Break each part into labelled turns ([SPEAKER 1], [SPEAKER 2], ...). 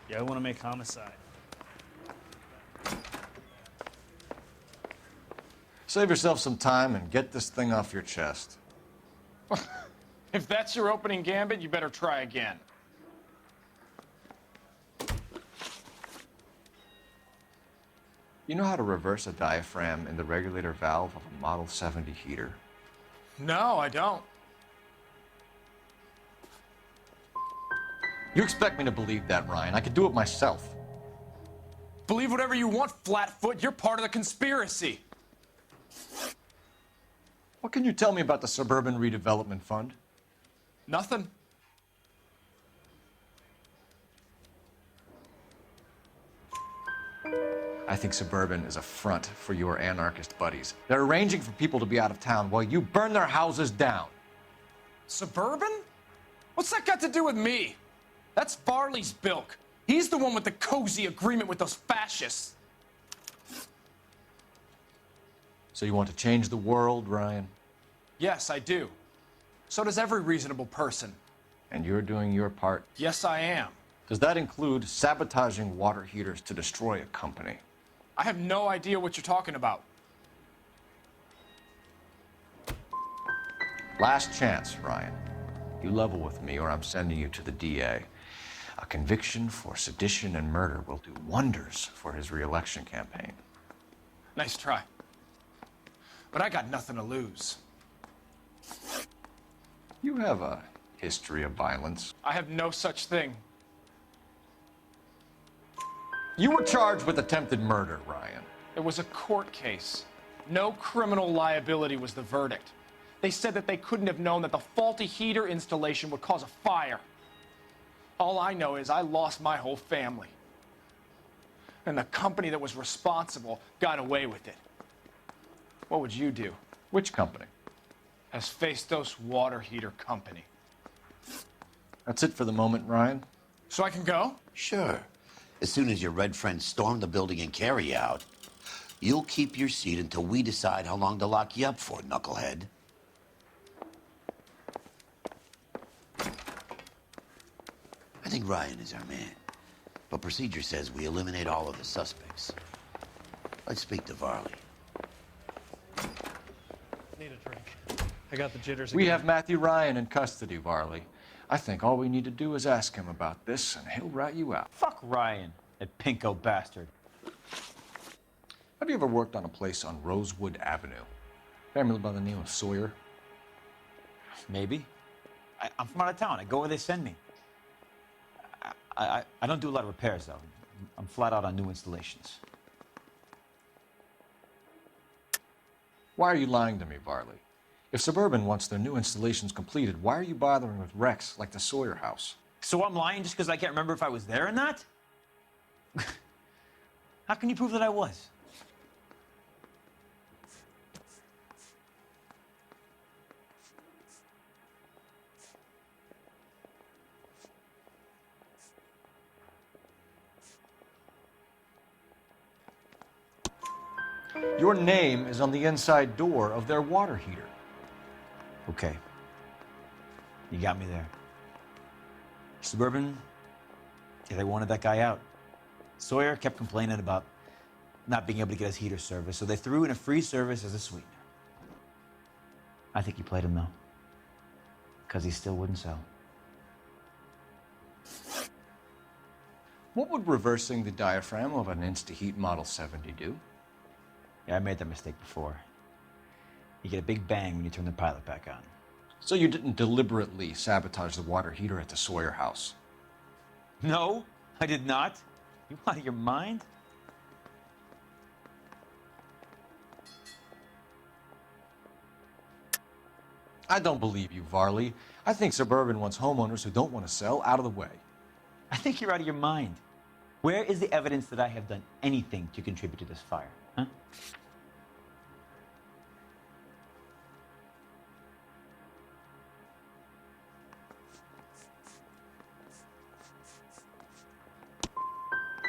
[SPEAKER 1] Yeah, I want to make homicide.
[SPEAKER 2] Save yourself some time and get this thing off your chest.
[SPEAKER 3] If that's your opening gambit, you better try again.
[SPEAKER 2] You know how to reverse a diaphragm in the regulator valve of a Model 70 heater?
[SPEAKER 3] No, I don't.
[SPEAKER 2] You expect me to believe that, Ryan? I could do it myself.
[SPEAKER 3] Believe whatever you want, Flatfoot. You're part of the conspiracy.
[SPEAKER 2] What can you tell me about the Suburban Redevelopment Fund?
[SPEAKER 3] Nothing.
[SPEAKER 2] I think Suburban is a front for your anarchist buddies. They're arranging for people to be out of town while you burn their houses down.
[SPEAKER 3] Suburban? What's that got to do with me? That's Varley's bilk. He's the one with the cozy agreement with those fascists.
[SPEAKER 2] So you want to change the world, Ryan?
[SPEAKER 3] Yes, I do. So does every reasonable person.
[SPEAKER 2] And you're doing your part?
[SPEAKER 3] Yes, I am.
[SPEAKER 2] Does that include sabotaging water heaters to destroy a company?
[SPEAKER 3] I have no idea what you're talking about.
[SPEAKER 2] Last chance, Ryan. You level with me or I'm sending you to the DA. A conviction for sedition and murder will do wonders for his re-election campaign.
[SPEAKER 3] Nice try. But I got nothing to lose.
[SPEAKER 2] You have a history of violence.
[SPEAKER 3] I have no such thing.
[SPEAKER 2] You were charged with attempted murder, Ryan.
[SPEAKER 3] It was a court case. No criminal liability was the verdict. They said that they couldn't have known that the faulty heater installation would cause a fire. All I know is I lost my whole family. And the company that was responsible got away with it. What would you do?
[SPEAKER 2] Which company?
[SPEAKER 3] Hephaestus Water Heater Company.
[SPEAKER 2] That's it for the moment, Ryan.
[SPEAKER 3] So I can go?
[SPEAKER 4] Sure. As soon as your red friends storm the building and carry out, you'll keep your seat until we decide how long to lock you up for, knucklehead. I think Ryan is our man, but procedure says we eliminate all of the suspects. Let's speak to Varley.
[SPEAKER 1] Need a drink. I got the jitters
[SPEAKER 2] We
[SPEAKER 1] again.
[SPEAKER 2] have Matthew Ryan in custody, Varley. I think all we need to do is ask him about this, and he'll rat you out.
[SPEAKER 5] Fuck Ryan, that pinko bastard.
[SPEAKER 2] Have you ever worked on a place on Rosewood Avenue? Family by the name of Sawyer?
[SPEAKER 5] Maybe. I'm from out of town. I go where they send me. I don't do a lot of repairs, though. I'm flat out on new installations.
[SPEAKER 2] Why are you lying to me, Varley? If Suburban wants their new installations completed, why are you bothering with wrecks like the Sawyer house?
[SPEAKER 5] So I'm lying just because I can't remember if I was there or not? How can you prove that I was?
[SPEAKER 2] Your name is on the inside door of their water heater.
[SPEAKER 5] Okay. You got me there. Suburban, yeah, they wanted that guy out. Sawyer kept complaining about not being able to get his heater service, so they threw in a free service as a sweetener. I think he played him, though, because he still wouldn't sell.
[SPEAKER 2] What would reversing the diaphragm of an Insta-Heat Model 70 do?
[SPEAKER 5] Yeah, I made that mistake before. You get a big bang when you turn the pilot back on.
[SPEAKER 2] So you didn't deliberately sabotage the water heater at the Sawyer house?
[SPEAKER 5] No, I did not. You out of your mind?
[SPEAKER 2] I don't believe you, Varley. I think Suburban wants homeowners who don't want to sell out of the way.
[SPEAKER 5] I think you're out of your mind. Where is the evidence that I have done anything to contribute to this fire, huh?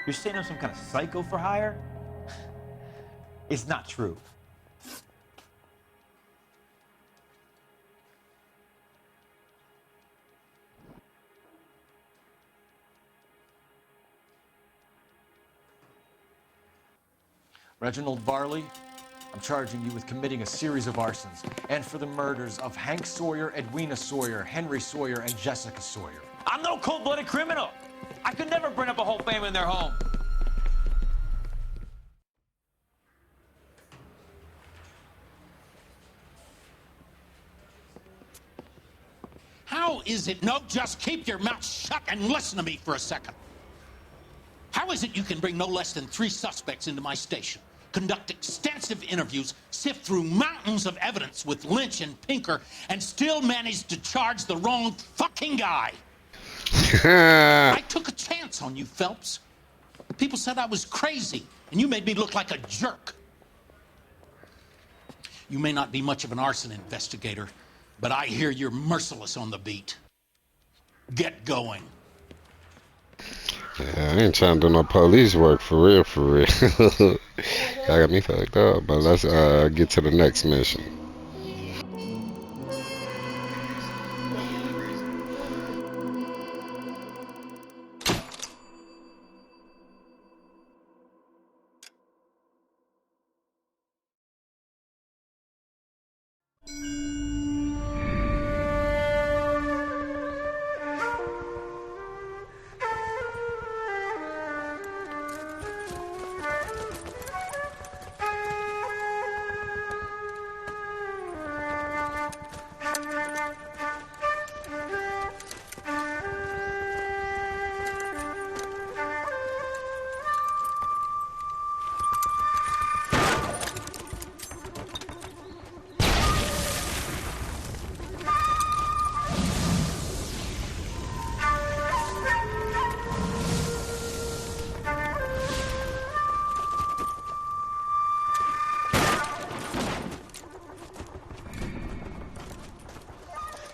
[SPEAKER 5] You're saying I'm some kind of psycho for hire? It's not true.
[SPEAKER 2] Reginald Varley, I'm charging you with committing a series of arsons and for the murders of Hank Sawyer, Edwina Sawyer, Henry Sawyer, and Jessica Sawyer.
[SPEAKER 5] I'm no cold-blooded criminal. I could never burn up a whole family in their home.
[SPEAKER 6] How is it? No, just keep your mouth shut and listen to me for a second. How is it you can bring no less than 3 suspects into my station, conduct extensive interviews, sift through mountains of evidence with Lynch and Pinker, and still manage to charge the wrong fucking guy? I took a chance on you, Phelps. People said I was crazy, and you made me look like a jerk. You may not be much of an arson investigator, but I hear you're merciless on the beat. Get going.
[SPEAKER 7] Yeah, I ain't trying to do no police work for real, for real. Y'all got me fucked up, but let's get to the next mission.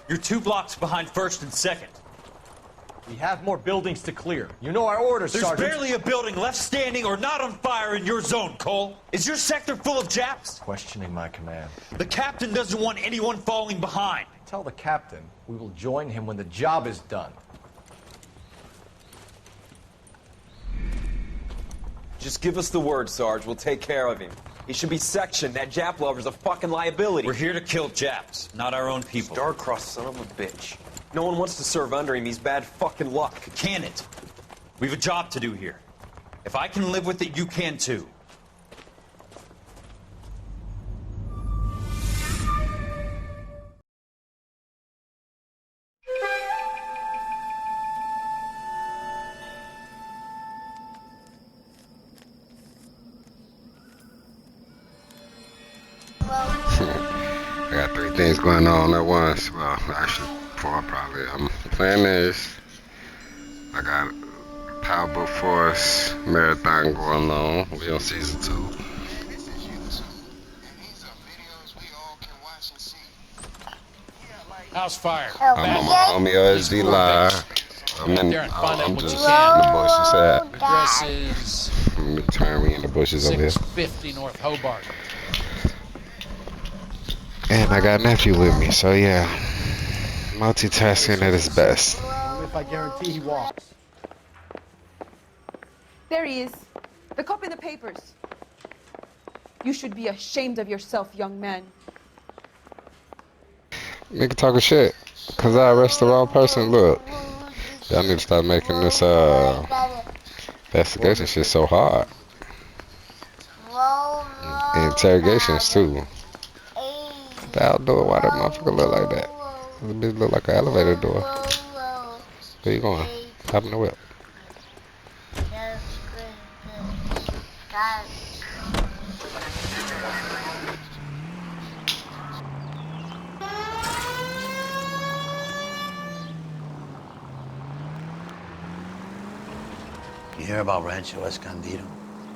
[SPEAKER 8] You're 2 blocks behind 1st and 2nd. We have more buildings to clear. You know our orders,
[SPEAKER 5] There's
[SPEAKER 8] Sergeant.
[SPEAKER 5] barely a building left standing or not on fire in your zone, Cole. Is your sector full of Japs?
[SPEAKER 2] Questioning my command.
[SPEAKER 5] The captain doesn't want anyone falling behind.
[SPEAKER 2] Tell the captain we will join him when the job is done.
[SPEAKER 9] Just give us the word, Sarge. We'll take care of him. He should be sectioned. That Jap lover's a fucking liability.
[SPEAKER 5] We're here to kill Japs, not our own people.
[SPEAKER 9] Star-crossed son of a bitch. No one wants to serve under him. He's bad fucking luck.
[SPEAKER 5] Can it? We have a job to do here. If I can live with it, you can too.
[SPEAKER 7] I got 3 things going on at once. Well, actually 4 probably. I'm playing this. I got Powerful Force Marathon going on. We on season 2.
[SPEAKER 6] House fire.
[SPEAKER 7] I'm on my homie OSD Live. I'm just in the bushes at.
[SPEAKER 6] Address is
[SPEAKER 7] Let me turn me in the bushes over here.
[SPEAKER 6] 650 North Hobart.
[SPEAKER 7] And I got nephew with me, so yeah. Multitasking at its best.
[SPEAKER 1] If I guarantee he walks.
[SPEAKER 10] There he is. The cop in the papers. You should be ashamed of yourself, young man.
[SPEAKER 7] Nigga talking shit. Cause I arrest the wrong person. Look. Y'all need to start making this investigation shit so hard. And interrogations too. I'll do it. Why that motherfucker look like that? This bitch look like an elevator door. Where you going? Hop in the whip.
[SPEAKER 4] You hear about Rancho Escondido?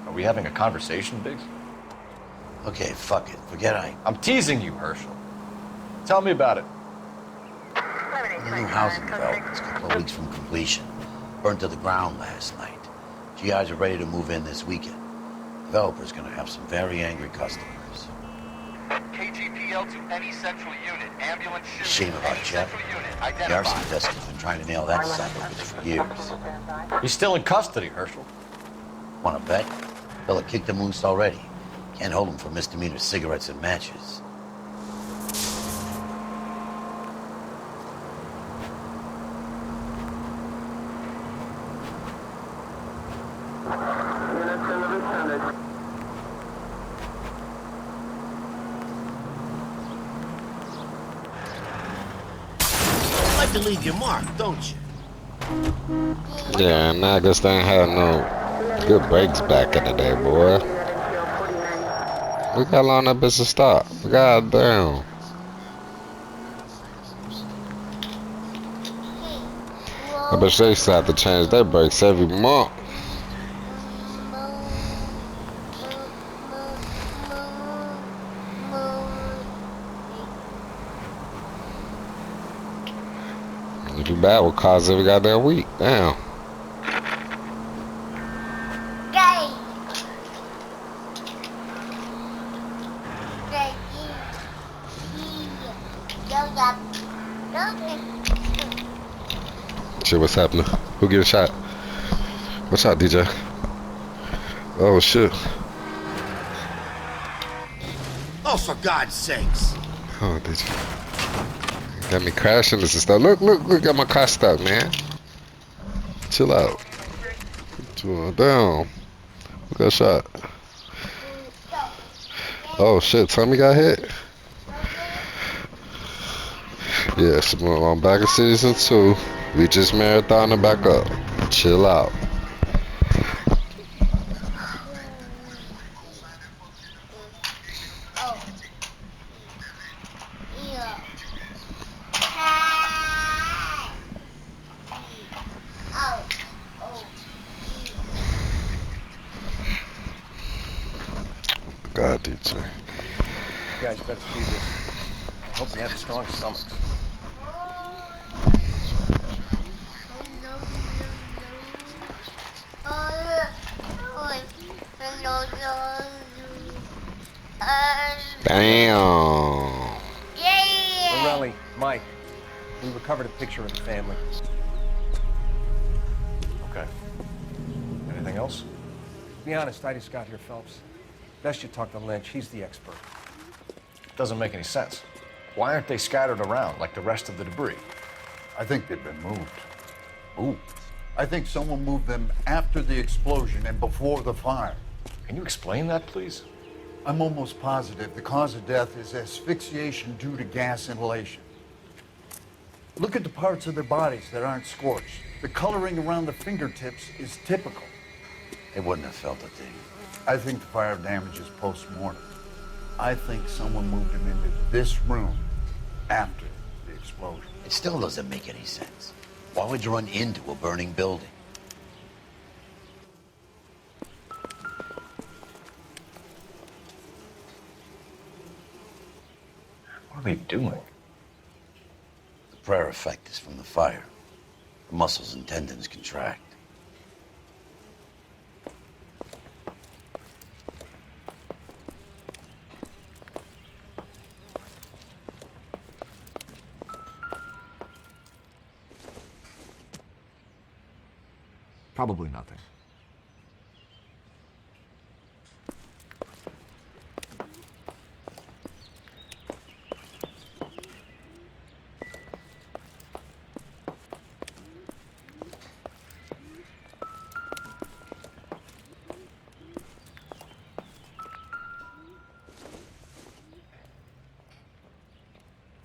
[SPEAKER 2] Are we having a conversation, Biggs?
[SPEAKER 4] Okay, fuck it. Forget
[SPEAKER 2] I'm teasing you, Herschel. Tell me about it.
[SPEAKER 4] The new housing development's a couple of weeks from completion. Burned to the ground last night. GIs are ready to move in this weekend. Developer's gonna have some very angry customers.
[SPEAKER 11] KGPL to any central unit. Ambulance shoot.
[SPEAKER 4] Shame about Jeff. The arson desk has been trying to nail that son of a bitch for years.
[SPEAKER 2] He's still in custody, Herschel.
[SPEAKER 4] Wanna bet? Fella kicked him loose already. Can't hold him for misdemeanor cigarettes and matches.
[SPEAKER 12] You like to leave your mark, don't you?
[SPEAKER 7] Yeah, and I guess they ain't had no good breaks back in the day, boy. Look how long that bitch has stopped. God damn. I bet they used to have to change their brakes every month. Too bad with cars every goddamn week. Damn. Shit, what's happening? Who get a shot? What's up, DJ? Oh, shit.
[SPEAKER 12] Oh, for God's sakes.
[SPEAKER 7] Oh, DJ. Got me crashing this and stuff. Look, got my car stuck, man. Chill out. Damn. Who got shot? Oh, shit. Tommy got hit? Yes, I'm back in season 2. We just marathoning back up. Chill out. God, DJ.
[SPEAKER 1] You guys better see this. I hope you have strong stomachs.
[SPEAKER 7] Damn.
[SPEAKER 1] Morelli, Mike, we recovered a picture of the family.
[SPEAKER 2] Okay. Anything else?
[SPEAKER 1] Be honest, I just got here, Phelps. Best you talk to Lynch. He's the expert.
[SPEAKER 2] Doesn't make any sense. Why aren't they scattered around like the rest of the debris?
[SPEAKER 13] I think they've been moved.
[SPEAKER 2] Ooh.
[SPEAKER 13] I think someone moved them after the explosion and before the fire.
[SPEAKER 2] Can you explain that, please?
[SPEAKER 13] I'm almost positive the cause of death is asphyxiation due to gas inhalation. Look at the parts of their bodies that aren't scorched. The coloring around the fingertips is typical.
[SPEAKER 4] They wouldn't have felt a thing.
[SPEAKER 13] I think the fire damage is post-mortem. I think someone moved him into this room after the explosion.
[SPEAKER 4] It still doesn't make any sense. Why would you run into a burning building?
[SPEAKER 2] What are they doing?
[SPEAKER 4] The prayer effect is from the fire. The muscles and tendons contract.
[SPEAKER 2] Probably nothing.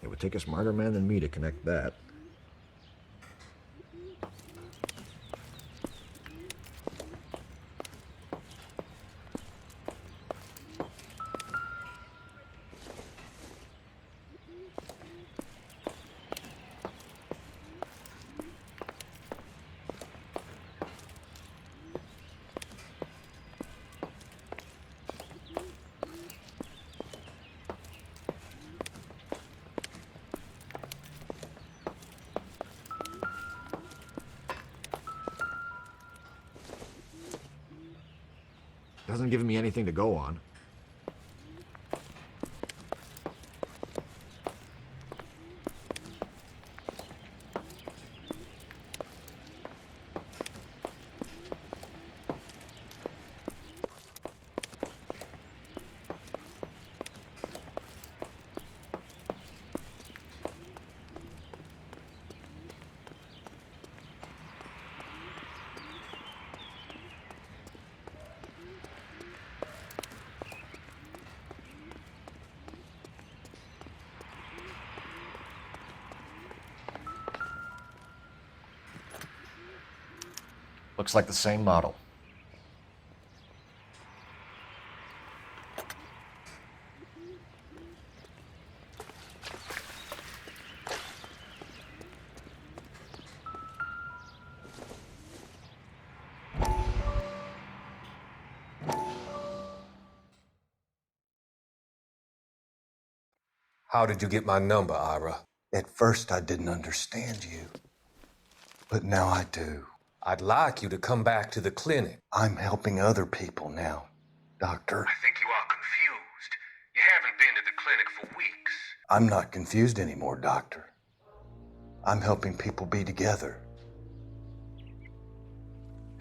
[SPEAKER 2] It would take a smarter man than me to connect that. Hasn't given me anything to go on. Looks like the same model.
[SPEAKER 14] How did you get my number, Ira?
[SPEAKER 15] At first, I didn't understand you, but now I do.
[SPEAKER 14] I'd like you to come back to the clinic.
[SPEAKER 15] I'm helping other people now, Doctor.
[SPEAKER 14] I think you are confused. You haven't been to the clinic for weeks.
[SPEAKER 15] I'm not confused anymore, Doctor. I'm helping people be together.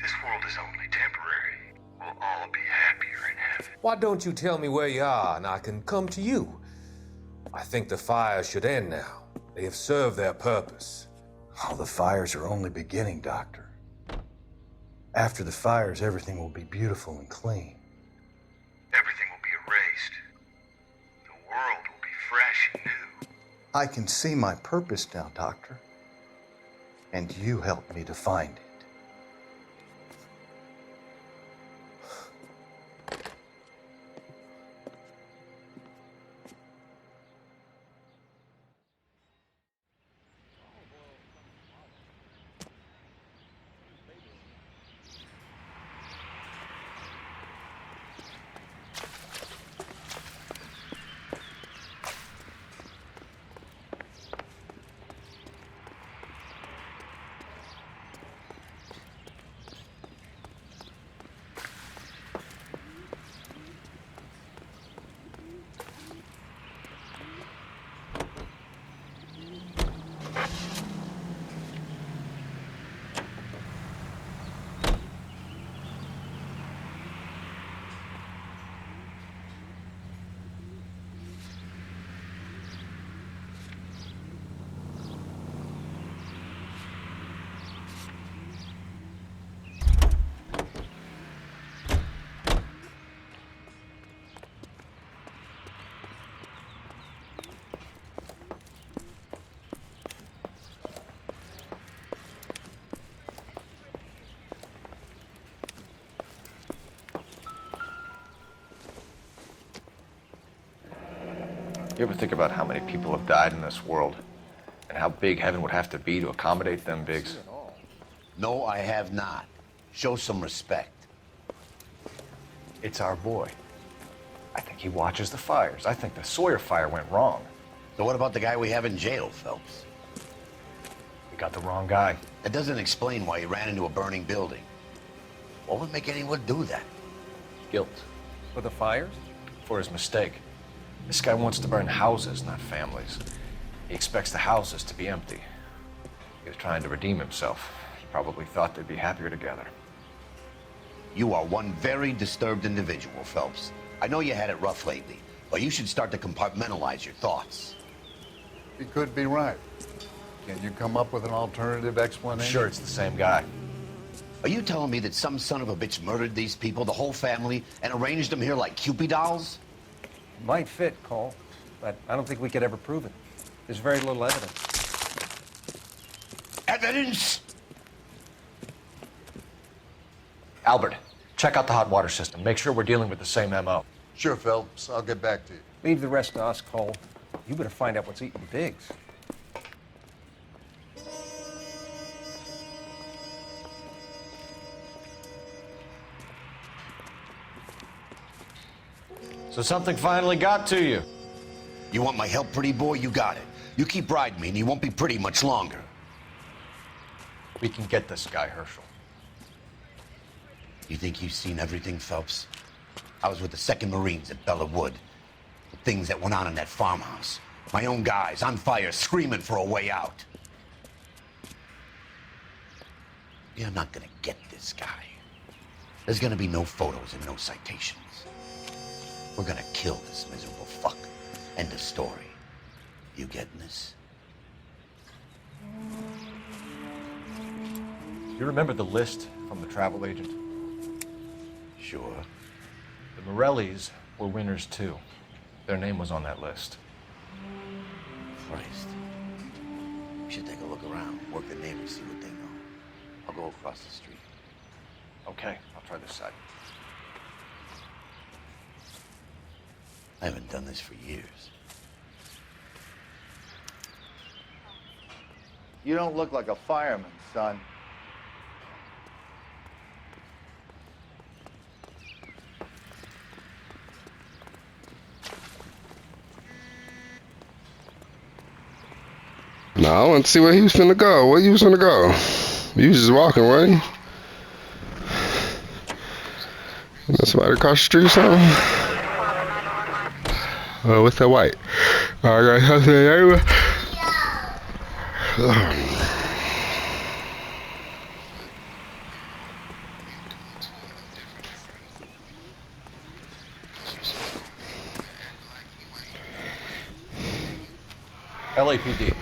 [SPEAKER 14] This world is only temporary. We'll all be happier in heaven. Why don't you tell me where you are and I can come to you? I think the fires should end now. They have served their purpose.
[SPEAKER 15] Oh, the fires are only beginning, Doctor. After the fires, everything will be beautiful and clean.
[SPEAKER 14] Everything will be erased. The world will be fresh and new.
[SPEAKER 15] I can see my purpose now, Doctor. And you helped me to find it.
[SPEAKER 2] You ever think about how many people have died in this world? And how big heaven would have to be to accommodate them bigs?
[SPEAKER 4] No, I have not. Show some respect.
[SPEAKER 2] It's our boy. I think he watches the fires. I think the Sawyer fire went wrong.
[SPEAKER 4] So what about the guy we have in jail, Phelps?
[SPEAKER 2] We got the wrong guy.
[SPEAKER 4] That doesn't explain why he ran into a burning building. What would make anyone do that?
[SPEAKER 2] Guilt.
[SPEAKER 1] For the fires?
[SPEAKER 2] For his mistake. This guy wants to burn houses, not families. He expects the houses to be empty. He was trying to redeem himself. He probably thought they'd be happier together.
[SPEAKER 4] You are one very disturbed individual, Phelps. I know you had it rough lately, but you should start to compartmentalize your thoughts.
[SPEAKER 13] He could be right. Can you come up with an alternative explanation?
[SPEAKER 2] Sure, it's the same guy.
[SPEAKER 4] Are you telling me that some son of a bitch murdered these people, the whole family, and arranged them here like Cupid dolls?
[SPEAKER 1] Might fit, Cole, but I don't think we could ever prove it. There's very little evidence.
[SPEAKER 4] Evidence?
[SPEAKER 2] Albert, check out the hot water system. Make sure we're dealing with the same MO.
[SPEAKER 13] Sure, Phelps. I'll get back to you.
[SPEAKER 1] Leave the rest to us, Cole. You better find out what's eating Biggs.
[SPEAKER 2] So something finally got to you.
[SPEAKER 4] You want my help, pretty boy? You got it. You keep riding me and you won't be pretty much longer.
[SPEAKER 2] We can get this guy, Herschel.
[SPEAKER 4] You think you've seen everything, Phelps? I was with the 2nd Marines at Bella Wood. The things that went on in that farmhouse. My own guys on fire, screaming for a way out. You're not gonna get this guy. There's gonna be no photos and no citations. We're gonna kill this miserable fuck. End of story. You getting this?
[SPEAKER 2] You remember the list from the travel agent?
[SPEAKER 4] Sure.
[SPEAKER 2] The Morellis were winners too. Their name was on that list.
[SPEAKER 4] Christ. We should take a look around, work the neighbors, see what they know. I'll go across the street.
[SPEAKER 2] Okay, I'll try this side.
[SPEAKER 4] I haven't done this for years.
[SPEAKER 13] You don't look like a fireman, son.
[SPEAKER 7] No, I want to see where he was finna go. Where you was finna go? You was just walking, right? You know somebody across the street or something? Oh, what's that white? I got something there.
[SPEAKER 2] LAPD.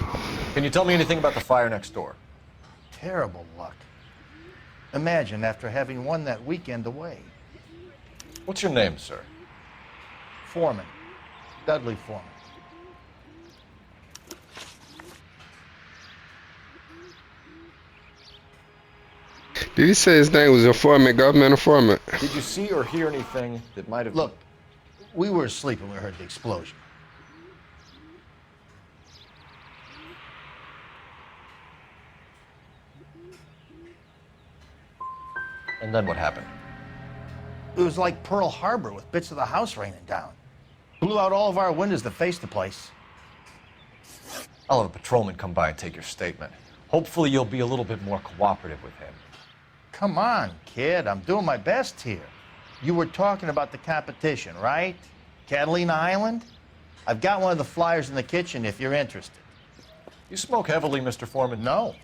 [SPEAKER 2] Can you tell me anything about the fire next door?
[SPEAKER 12] Terrible luck. Imagine after having won that weekend away.
[SPEAKER 2] What's your name, sir?
[SPEAKER 12] Foreman. Dudley Foreman.
[SPEAKER 7] Did he say his name was informant, government informant?
[SPEAKER 2] Did you see or hear anything that might have...
[SPEAKER 12] Look, we were asleep when we heard the explosion.
[SPEAKER 2] And then what happened?
[SPEAKER 12] It was like Pearl Harbor with bits of the house raining down. Blew out all of our windows that faced the place.
[SPEAKER 2] I'll have a patrolman come by and take your statement. Hopefully you'll be a little bit more cooperative with him.
[SPEAKER 12] Come on, kid. I'm doing my best here. You were talking about the competition, right? Catalina Island? I've got one of the flyers in the kitchen if you're interested.
[SPEAKER 2] You smoke heavily, Mr. Foreman?
[SPEAKER 12] No.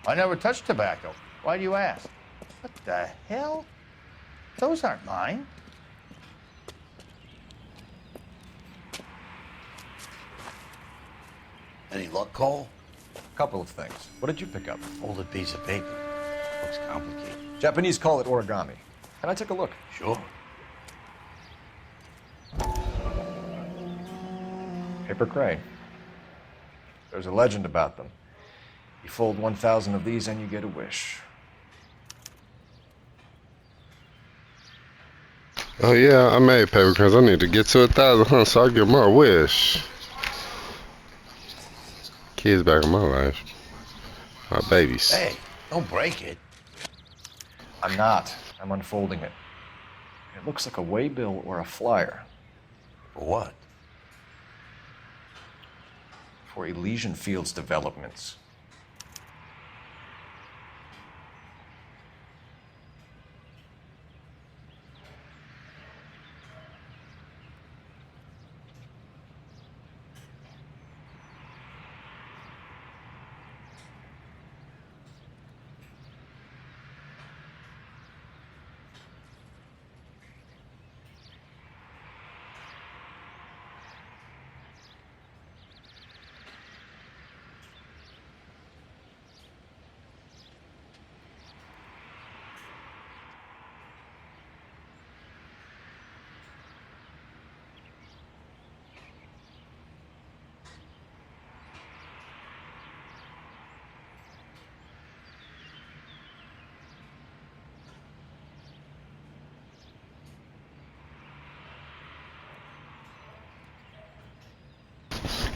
[SPEAKER 12] I never touched tobacco. Why do you ask? What the hell? Those aren't mine.
[SPEAKER 4] Any luck, Cole?
[SPEAKER 2] Couple of things. What did you pick up?
[SPEAKER 4] Folded piece of paper. Looks complicated.
[SPEAKER 2] Japanese call it origami. Can I take a look?
[SPEAKER 4] Sure.
[SPEAKER 2] Paper crane. There's a legend about them. You fold 1,000 of these and you get a wish.
[SPEAKER 7] Oh yeah, I made paper cranes. I need to get to 1,000, huh? So I get my wish. Kids back in my life. My babies.
[SPEAKER 4] Hey, don't break it.
[SPEAKER 2] I'm not. I'm unfolding it. It looks like a waybill or a flyer.
[SPEAKER 4] For what?
[SPEAKER 2] For Elysian Fields developments.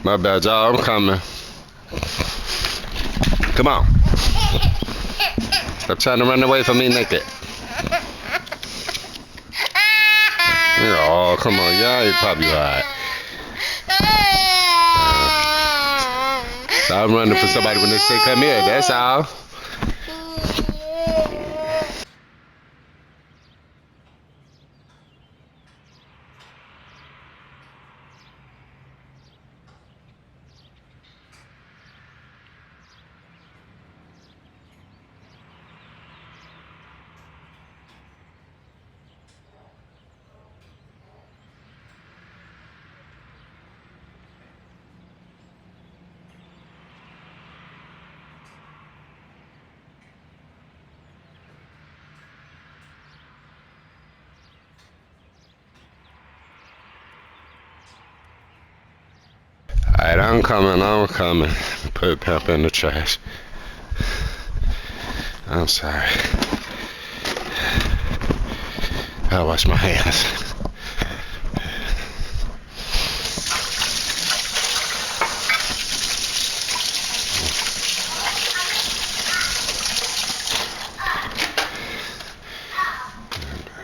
[SPEAKER 7] My bad, y'all. I'm coming. Come on. Stop trying to run away from me naked. Oh, come on. Y'all ain't probably right. So I'm running for somebody when they say come here. That's all. Alright, I'm coming. Put Pepper in the trash. I'm sorry. I'll wash my hands.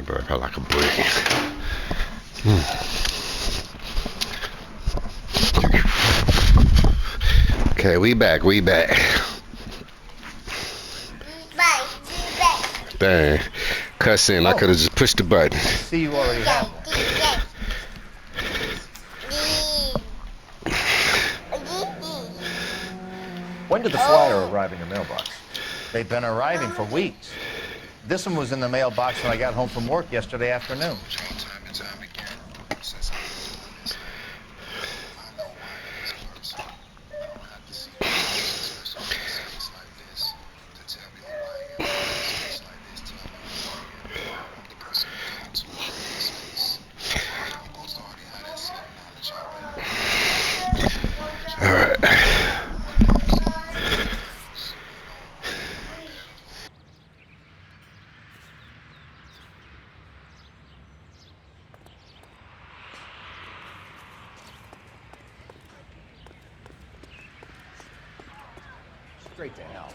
[SPEAKER 7] Bro, I felt like a brick. Okay, we back. Dang, cussing. I could have just pushed the button.
[SPEAKER 12] See, you already have one.
[SPEAKER 2] When did the flyer arrive in your mailbox?
[SPEAKER 12] They've been arriving for weeks. This one was in the mailbox when I got home from work yesterday afternoon.
[SPEAKER 7] All right.
[SPEAKER 2] Straight to hell.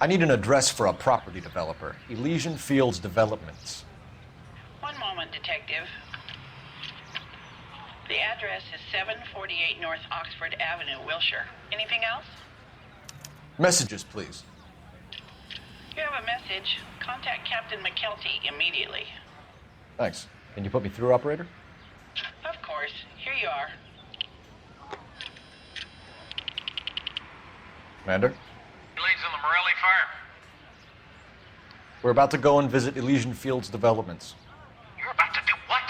[SPEAKER 2] I need an address for a property developer. Elysian Fields Developments.
[SPEAKER 16] One moment, Detective. The address is 748 North Oxford Avenue, Wilshire. Anything else?
[SPEAKER 2] Messages, please.
[SPEAKER 16] You have a message. Contact Captain McKelty immediately.
[SPEAKER 2] Thanks. Can you put me through, operator?
[SPEAKER 16] Of course. Here you are.
[SPEAKER 2] Commander?
[SPEAKER 11] Leads on the Morelli fire.
[SPEAKER 2] We're about to go and visit Elysian Fields Developments.
[SPEAKER 11] You're about to do what?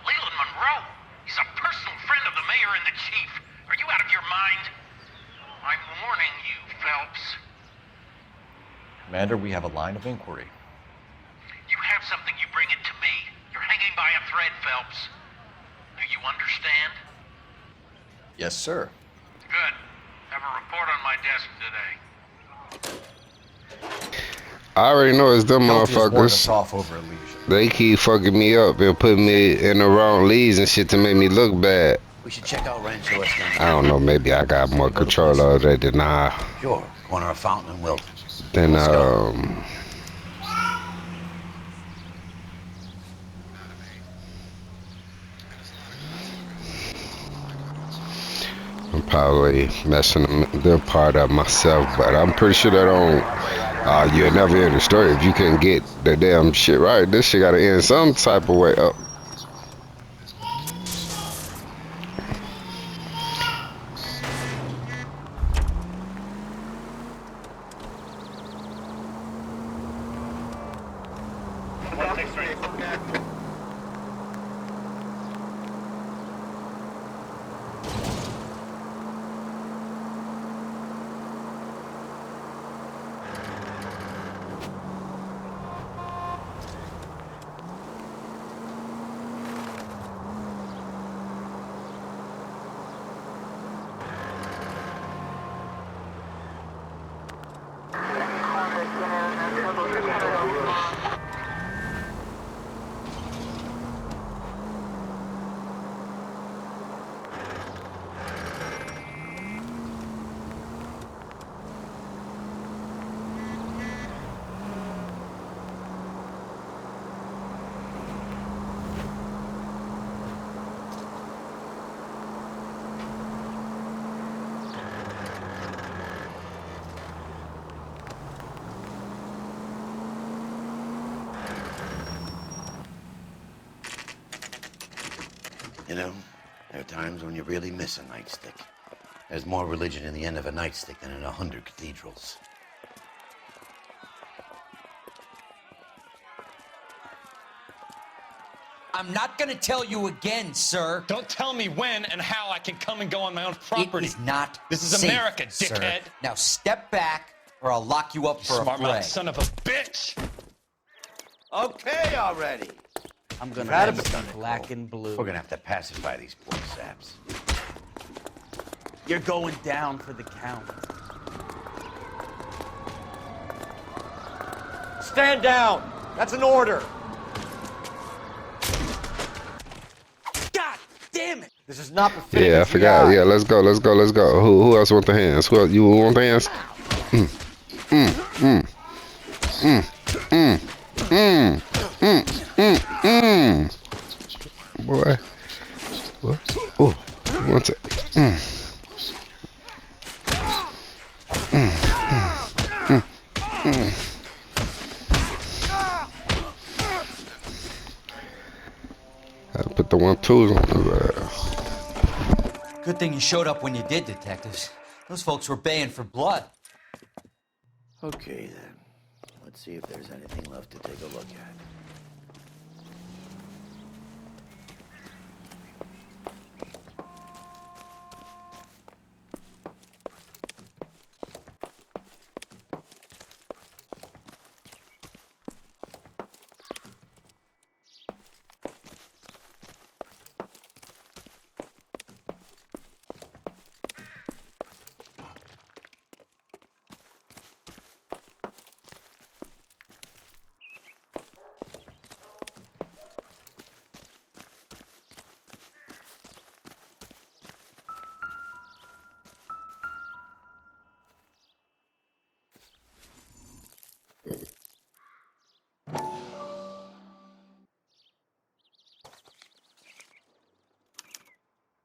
[SPEAKER 11] Leland Monroe. He's a personal friend of the mayor and the chief. Are you out of your mind? I'm warning you, Phelps.
[SPEAKER 2] Commander, we have a line of inquiry.
[SPEAKER 11] You have something, you bring it to me. You're hanging by a thread, Phelps. Do you understand?
[SPEAKER 2] Yes, sir.
[SPEAKER 11] Good. Have a report on my desk today.
[SPEAKER 7] I already know it's them
[SPEAKER 2] Kelty has warned us
[SPEAKER 7] motherfuckers.
[SPEAKER 2] off over Elysian.
[SPEAKER 7] They keep fucking me up and putting me in the wrong leads and shit to make me look bad.
[SPEAKER 4] We should check out Rancho Escondido.
[SPEAKER 7] I don't know, maybe I got more control of it than
[SPEAKER 4] Sure. Corner of Fountain and Wilton.
[SPEAKER 7] I'm probably messing them part up myself, but I'm pretty sure that don't. You'll never hear the story if you can't get the damn shit right. This shit gotta end some type of way up.
[SPEAKER 4] You know, there are times when you really miss a nightstick. There's more religion in the end of a nightstick than in 100 cathedrals.
[SPEAKER 17] I'm not gonna tell you again, sir.
[SPEAKER 3] Don't tell me when and how I can come and go on my own property.
[SPEAKER 17] It is not
[SPEAKER 3] This is
[SPEAKER 17] safe,
[SPEAKER 3] America,
[SPEAKER 17] sir.
[SPEAKER 3] dickhead.
[SPEAKER 17] Now step back, or I'll lock you up for a
[SPEAKER 3] Smart
[SPEAKER 17] fray.
[SPEAKER 3] mouth son of a bitch.
[SPEAKER 4] Okay already.
[SPEAKER 5] I'm gonna
[SPEAKER 4] Gotta
[SPEAKER 5] have
[SPEAKER 4] be
[SPEAKER 5] some
[SPEAKER 4] done it,
[SPEAKER 5] black
[SPEAKER 4] Cole.
[SPEAKER 5] and blue.
[SPEAKER 4] We're gonna have to pacify these poor saps.
[SPEAKER 5] You're going down for the count.
[SPEAKER 8] Stand down. That's an order.
[SPEAKER 17] God damn it!
[SPEAKER 8] This is not befitting
[SPEAKER 7] Yeah,
[SPEAKER 8] a
[SPEAKER 7] I forgot.
[SPEAKER 8] GI.
[SPEAKER 7] Yeah, let's go. Who else want the hands? You want the hands? Mm, mm, mm, mm, mm, mm, mm, mm, mm. Boy. What? Oh, one sec. Mm. Mm, mm, mm, mm. I put the 1-2s on the
[SPEAKER 17] Good thing you showed up when you did, detectives. Those folks were baying for blood.
[SPEAKER 4] Okay, then. Let's see if there's anything left to take a look at.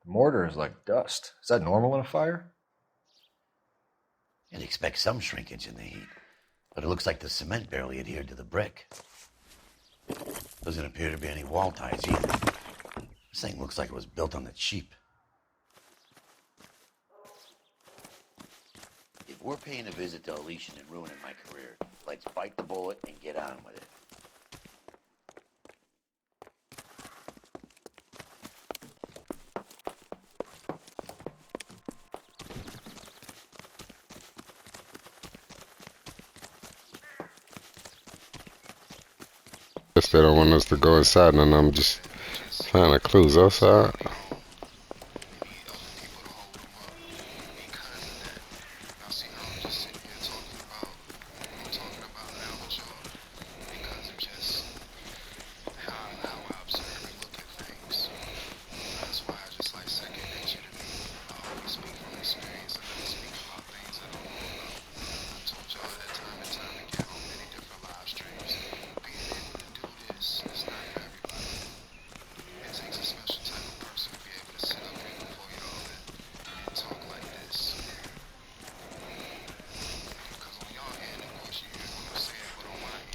[SPEAKER 2] The mortar is like dust. Is that normal in a fire?
[SPEAKER 4] You'd expect some shrinkage in the heat, but it looks like the cement barely adhered to the brick. Doesn't appear to be any wall ties either. This thing looks like it was built on the cheap. If we're paying a visit to Elysian and ruining my career, let's bite the bullet and get on with it.
[SPEAKER 7] Guess they don't want us to go inside, and I'm just finding clues outside.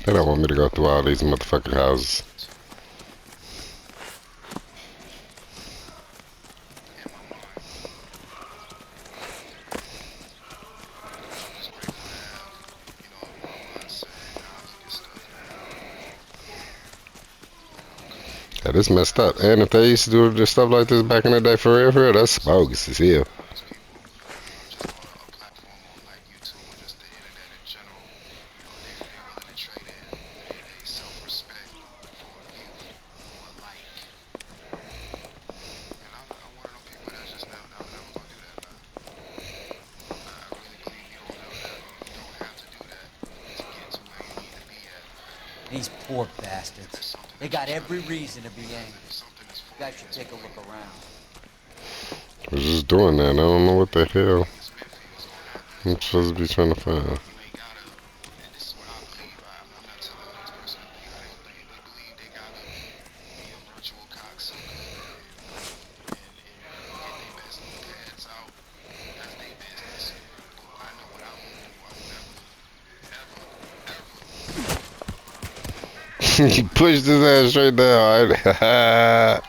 [SPEAKER 7] They don't want me to go through all these motherfucking houses. Yeah, this messed up. And if they used to do this stuff like this back in the day for real, that's bogus as hell.
[SPEAKER 17] These poor bastards. They got every reason to be angry. You guys should take a look around.
[SPEAKER 7] I was just doing that. I don't know what the hell I'm supposed to be trying to find. He pushed his ass straight down. Right?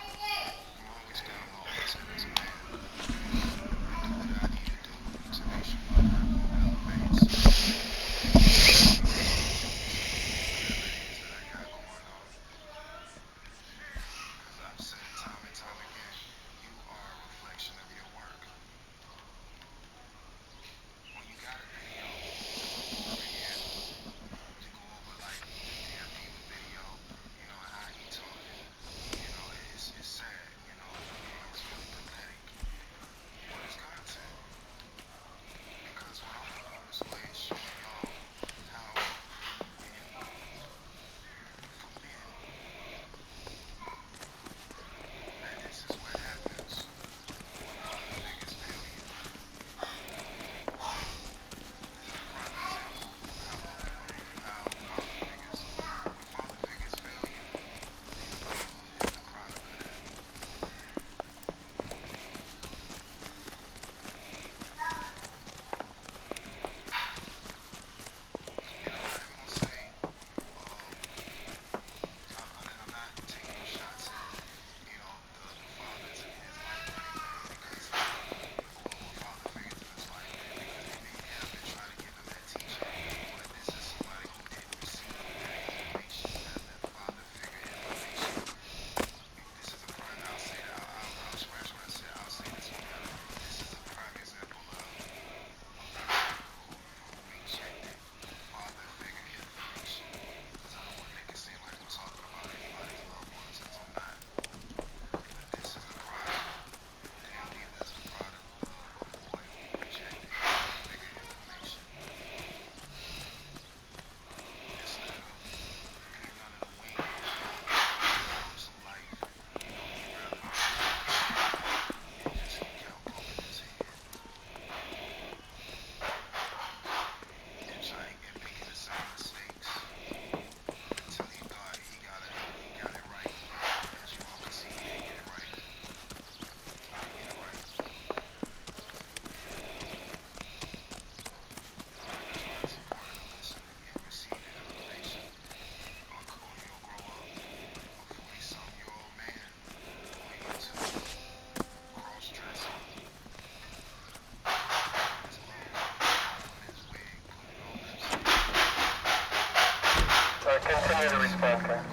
[SPEAKER 11] Continue the response time.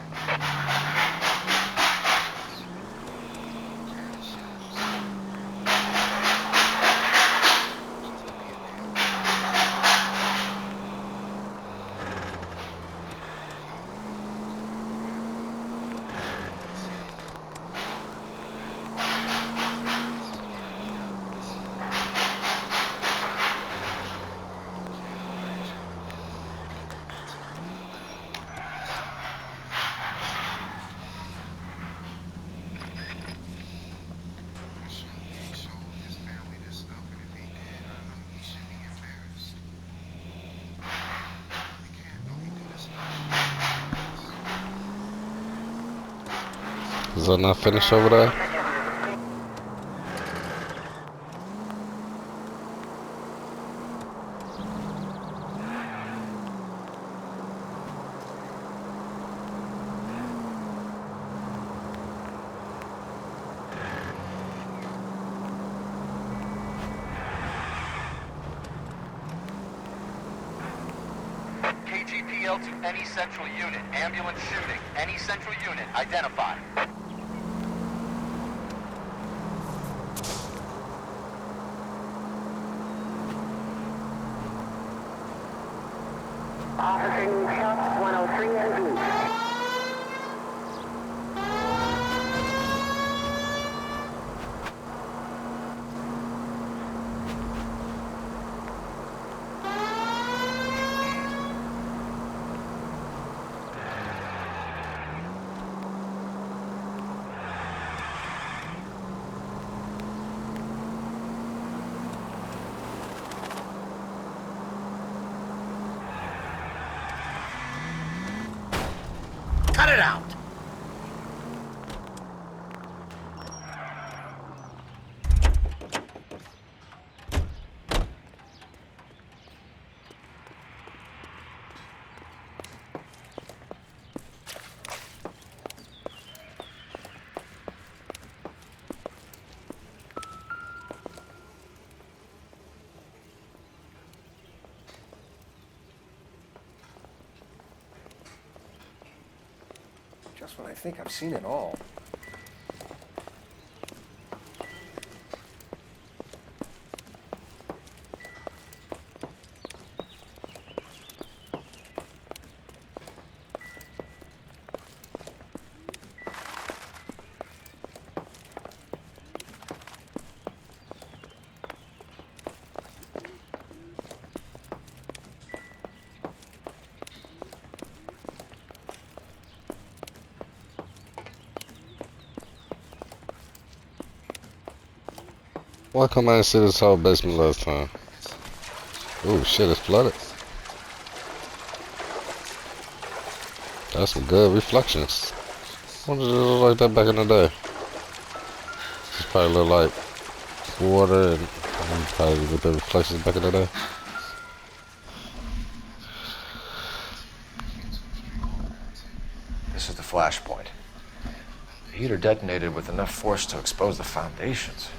[SPEAKER 7] Is that not finished over there?
[SPEAKER 11] KGPL to any central unit. Ambulance shooting. Any central unit. Identify.
[SPEAKER 16] Officer needs help, 103 and B.
[SPEAKER 4] Cut it out!
[SPEAKER 1] Just when I think I've seen it all.
[SPEAKER 7] Why come I didn't see this whole basement last time? Ooh, shit, it's flooded. That's some good reflections. What did it look like that back in the day? It's probably look like water and probably with the reflections back in the day.
[SPEAKER 2] This is the flashpoint. The heater detonated with enough force to expose the foundations.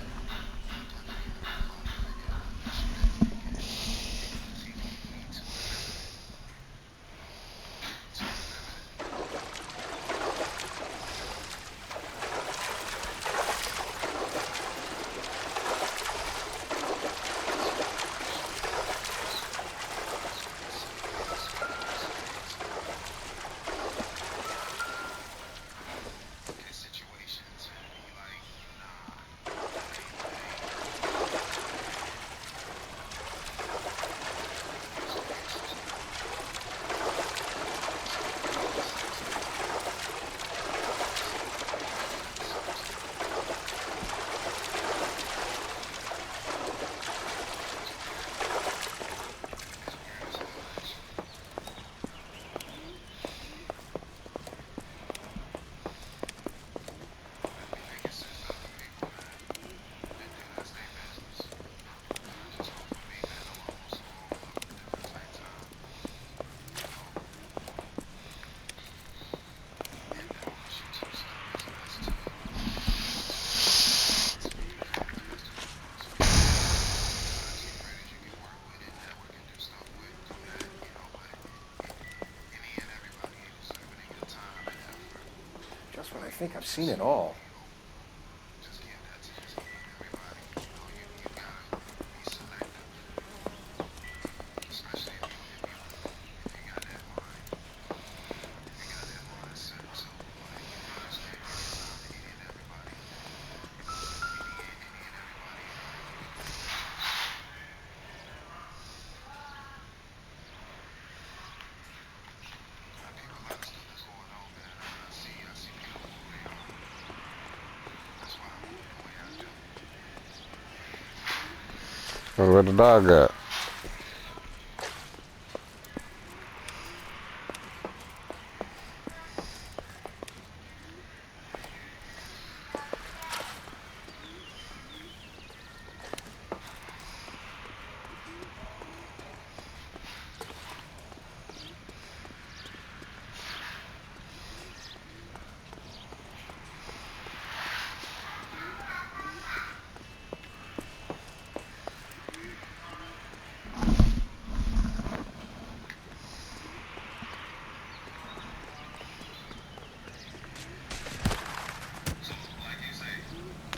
[SPEAKER 2] think I've seen it all.
[SPEAKER 7] Where the dog at?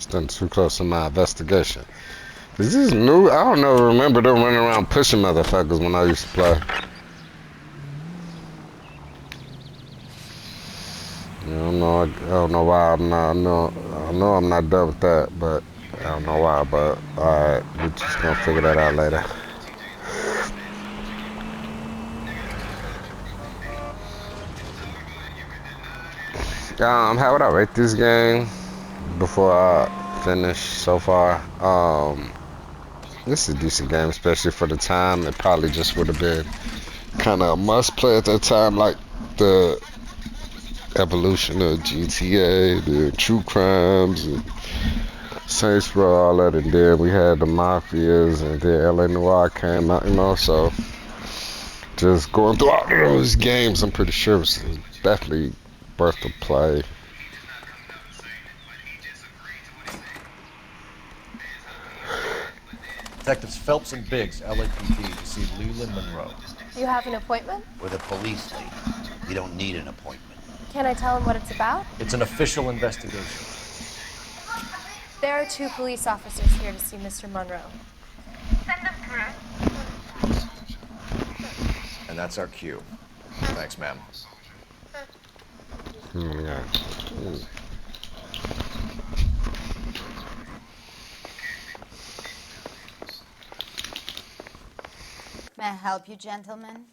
[SPEAKER 7] Done too close to my investigation. Is this new? I don't know. Remember them running around pushing motherfuckers when I used to play. I don't know why I'm not. I know I'm not done with that, but I don't know why. But all right, we're just gonna figure that out later. How would I rate this game before I finish so far? This is a decent game, especially for the time. It probably just would have been kind of a must play at that time, like the evolution of GTA, the true crimes, and Saints Row, all that, and then we had the Mafias, and then L.A.Noire came out, you know, so just going through all of those games, I'm pretty sure it's definitely worth the play.
[SPEAKER 8] Detectives Phelps and Biggs, LAPD, to see Leland Monroe.
[SPEAKER 18] You have an appointment?
[SPEAKER 4] We're the police, lady. We don't need an appointment.
[SPEAKER 18] Can I tell him what it's about?
[SPEAKER 8] It's an official investigation.
[SPEAKER 18] There are 2 police officers here to see Mr. Monroe.
[SPEAKER 11] Send them through.
[SPEAKER 2] And that's our cue. Thanks, ma'am.
[SPEAKER 7] Yeah.
[SPEAKER 19] May I help you, gentlemen?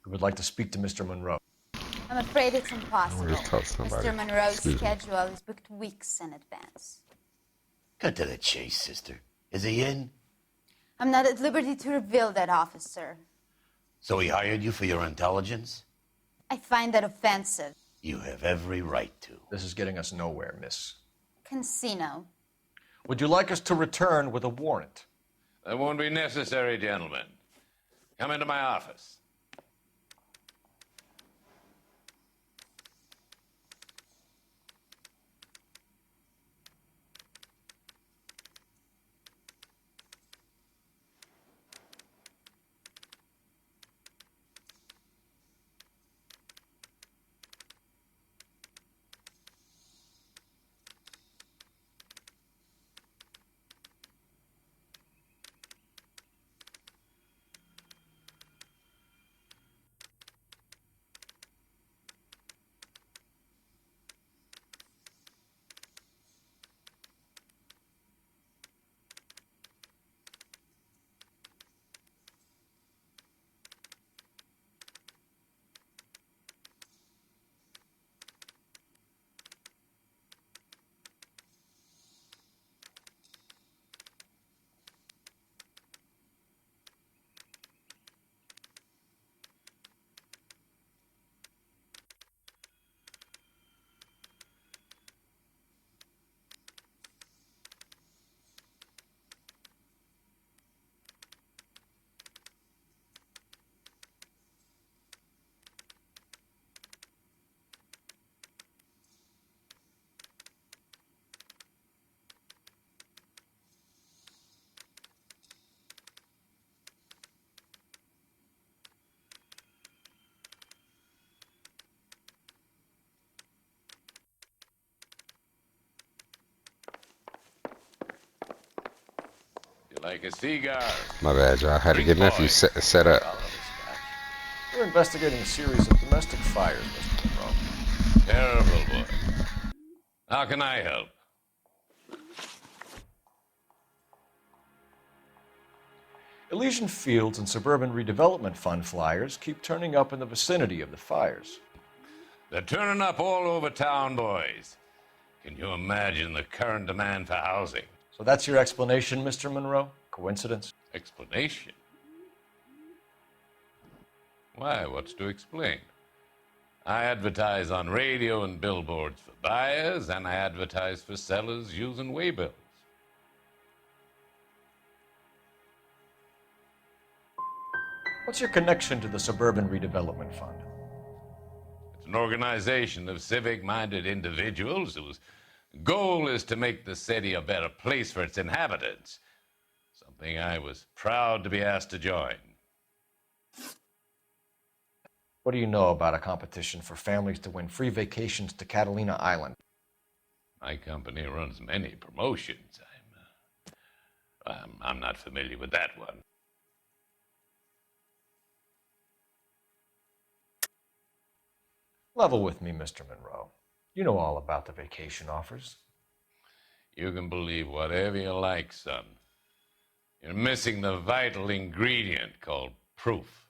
[SPEAKER 2] We would like to speak to Mr. Monroe.
[SPEAKER 19] I'm afraid it's impossible.
[SPEAKER 7] Always tell somebody.
[SPEAKER 19] Mr. Monroe's
[SPEAKER 7] Excuse me.
[SPEAKER 19] schedule is booked weeks in advance.
[SPEAKER 4] Cut to the chase, sister. Is he in?
[SPEAKER 19] I'm not at liberty to reveal that, officer.
[SPEAKER 4] So he hired you for your intelligence?
[SPEAKER 19] I find that offensive.
[SPEAKER 4] You have every right to.
[SPEAKER 2] This is getting us nowhere, miss.
[SPEAKER 19] Casino.
[SPEAKER 2] Would you like us to return with a warrant?
[SPEAKER 20] That won't be necessary, gentlemen. Come into my office. Like a cigar.
[SPEAKER 7] My bad, y'all. Had to get nephew set up.
[SPEAKER 2] We're investigating a series of domestic fires, Mr. Monroe.
[SPEAKER 20] Terrible, boy. How can I help?
[SPEAKER 2] Elysian Fields and Suburban Redevelopment Fund flyers keep turning up in the vicinity of the fires.
[SPEAKER 20] They're turning up all over town, boys. Can you imagine the current demand for housing?
[SPEAKER 2] So that's your explanation, Mr. Monroe? Coincidence?
[SPEAKER 20] Explanation? Why, what's to explain? I advertise on radio and billboards for buyers, and I advertise for sellers using waybills.
[SPEAKER 2] What's your connection to the Suburban Redevelopment Fund?
[SPEAKER 20] It's an organization of civic-minded individuals whose goal is to make the city a better place for its inhabitants. Something I was proud to be asked to join.
[SPEAKER 2] What do you know about a competition for families to win free vacations to Catalina Island?
[SPEAKER 20] My company runs many promotions. I'm not familiar with that one.
[SPEAKER 2] Level with me, Mr. Monroe. You know all about the vacation offers.
[SPEAKER 20] You can believe whatever you like, son. You're missing the vital ingredient called proof.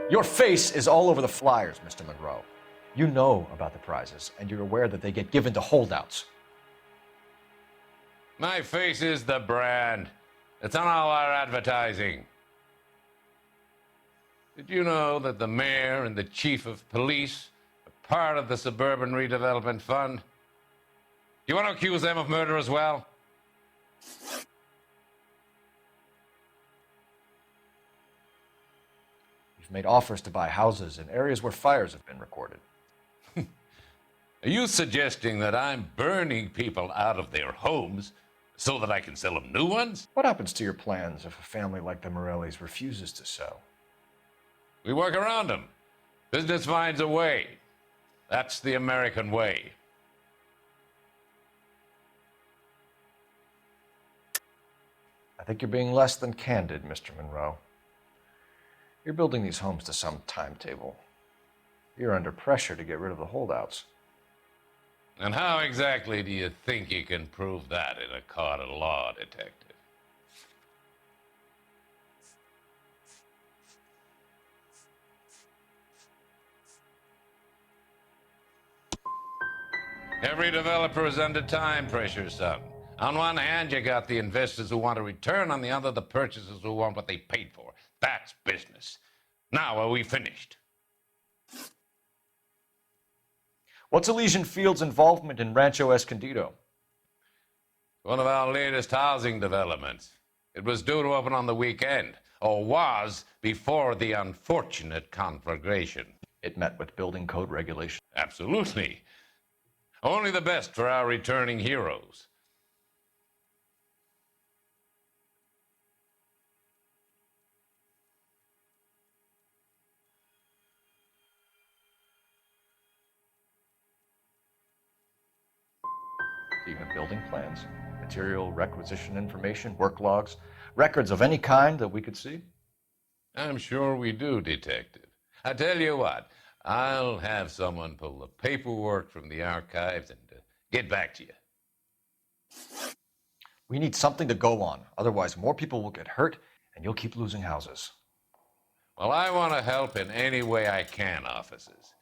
[SPEAKER 2] Your face is all over the flyers, Mr. Monroe. You know about the prizes, and you're aware that they get given to holdouts.
[SPEAKER 20] My face is the brand. It's on all our advertising. Did you know that the mayor and the chief of police are part of the Suburban Redevelopment Fund? Do you want to accuse them of murder as well?
[SPEAKER 2] You've made offers to buy houses in areas where fires have been recorded.
[SPEAKER 20] Are you suggesting that I'm burning people out of their homes so that I can sell them new ones?
[SPEAKER 2] What happens to your plans if a family like the Morellis refuses to sell?
[SPEAKER 20] We work around them. Business finds a way. That's the American way.
[SPEAKER 2] I think you're being less than candid, Mr. Monroe. You're building these homes to some timetable. You're under pressure to get rid of the holdouts.
[SPEAKER 20] And how exactly do you think you can prove that in a court of law, detective? Every developer is under time pressure, son. On one hand, you got the investors who want a return. On the other, the purchasers who want what they paid for. That's business. Now, are we finished?
[SPEAKER 2] What's Elysian Fields' involvement in Rancho Escondido?
[SPEAKER 20] One of our latest housing developments. It was due to open on the weekend, or was before the unfortunate conflagration.
[SPEAKER 2] It met with building code regulations.
[SPEAKER 20] Absolutely. Only the best for our returning heroes.
[SPEAKER 2] Do you have building plans, material requisition information, work logs, records of any kind that we could see?
[SPEAKER 20] I'm sure we do, Detective. I tell you what, I'll have someone pull the paperwork from the archives and get back to you.
[SPEAKER 2] We need something to go on. Otherwise, more people will get hurt, and you'll keep losing houses.
[SPEAKER 20] Well, I want to help in any way I can, officers.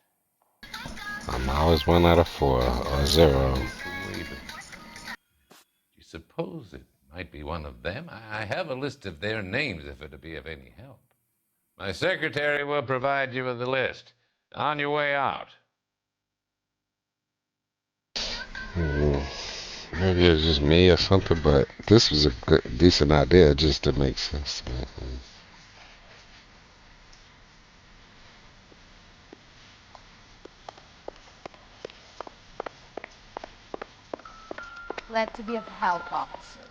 [SPEAKER 7] I'm always 1 out of 4 or 0.
[SPEAKER 20] You suppose it might be one of them? I have a list of their names if it'd be of any help. My secretary will provide you with the list. On your way out.
[SPEAKER 7] Maybe it's just me or something, but this was a good, decent idea just to make sense to me.
[SPEAKER 19] Glad to be of help, officers.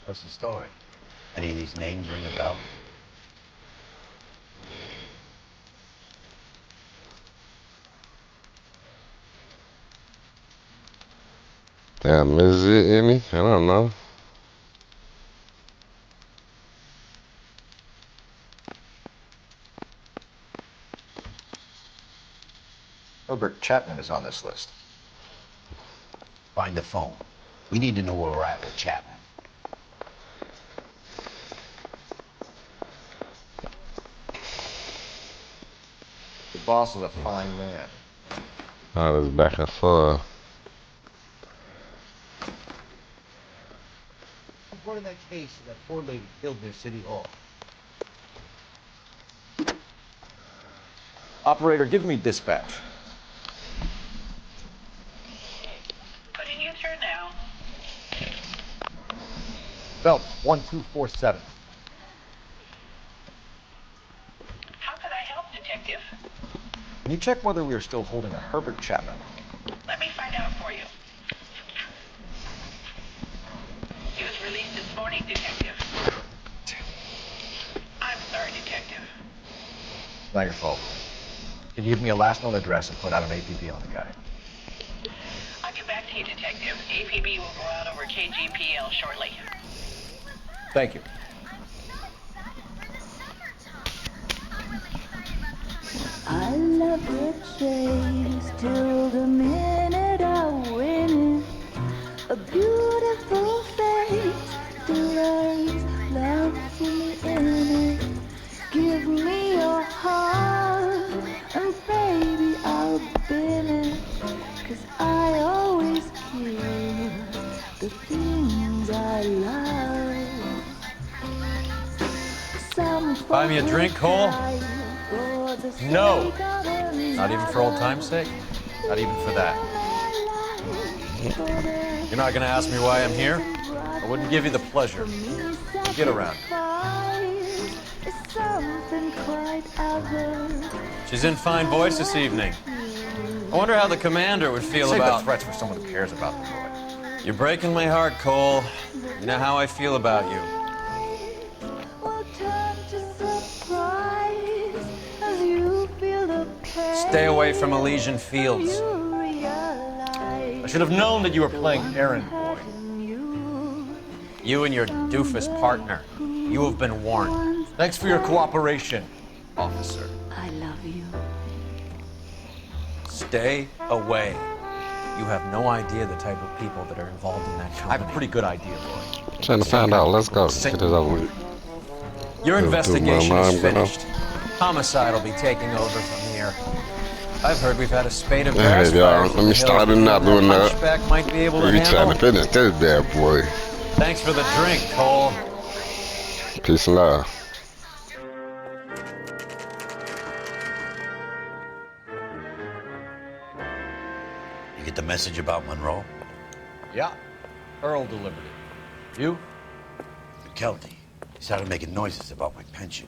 [SPEAKER 4] What's the story? Any of these names ring a bell?
[SPEAKER 7] Damn, is it any? I don't know.
[SPEAKER 2] Herbert Chapman is on this list.
[SPEAKER 4] Find the phone. We need to know where we're at with Chapman.
[SPEAKER 2] The boss is a fine man.
[SPEAKER 7] I was back and forth.
[SPEAKER 4] Part of that case of that poor lady killed near City Hall.
[SPEAKER 2] Operator, give me dispatch.
[SPEAKER 16] Putting you through now.
[SPEAKER 2] Phelps, 1247.
[SPEAKER 16] How could I help, Detective?
[SPEAKER 2] Can you check whether we are still holding a Herbert Chapman?
[SPEAKER 16] Let me find out for you. He was released this morning, Detective. I'm sorry, Detective.
[SPEAKER 2] Not your fault. Can you give me a last known address and put out an APB on the guy?
[SPEAKER 16] I'll get back to you, Detective. APB will go out over KGPL shortly.
[SPEAKER 2] Thank you.
[SPEAKER 21] I love the chase till the minute I win it. A beautiful fate still lies lovely in it. Give me your heart and baby I'll bin it. 'Cause I always kill the things I love.
[SPEAKER 8] Buy me a drink, Cole? No. Not even for old time's sake? Not even for that. You're not gonna ask me why I'm here? I wouldn't give you the pleasure. Get around. She's in fine voice this evening. I wonder how the commander would feel
[SPEAKER 2] Save
[SPEAKER 8] about...
[SPEAKER 2] the threats for someone who cares about the boy.
[SPEAKER 8] You're breaking my heart, Cole. You know how I feel about you. Stay away from Elysian Fields.
[SPEAKER 2] I should have known that you were playing errand boy.
[SPEAKER 8] You and your doofus partner. You have been warned.
[SPEAKER 2] Thanks for your cooperation, officer.
[SPEAKER 21] I love you.
[SPEAKER 8] Stay away. You have no idea the type of people that are involved in that
[SPEAKER 2] I
[SPEAKER 8] company.
[SPEAKER 2] have a pretty good idea, boy.
[SPEAKER 7] Trying to find out. Let's go. Get this over with.
[SPEAKER 8] Your investigation
[SPEAKER 7] Mom,
[SPEAKER 8] is finished. Homicide will be taking over from here. I've heard we've had a spate of
[SPEAKER 7] Hey,
[SPEAKER 8] grass
[SPEAKER 7] y'all.
[SPEAKER 8] fires
[SPEAKER 7] Let me start another one up.
[SPEAKER 8] Hunchback might be able to
[SPEAKER 7] We trying
[SPEAKER 8] handle.
[SPEAKER 7] to finish this bad boy.
[SPEAKER 8] Thanks for the drink, Cole.
[SPEAKER 7] Peace and love.
[SPEAKER 4] You get the message about Monroe?
[SPEAKER 2] Yeah. Earl delivered it. You?
[SPEAKER 4] McKelty. He started making noises about my pension.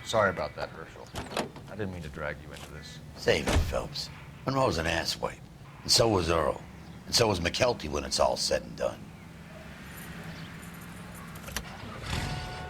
[SPEAKER 2] Sorry about that, Herschel. I didn't mean to drag you into this.
[SPEAKER 4] Save it, Phelps. Monroe's an asswipe. And so was Earl. And so was McKelty when it's all said and done.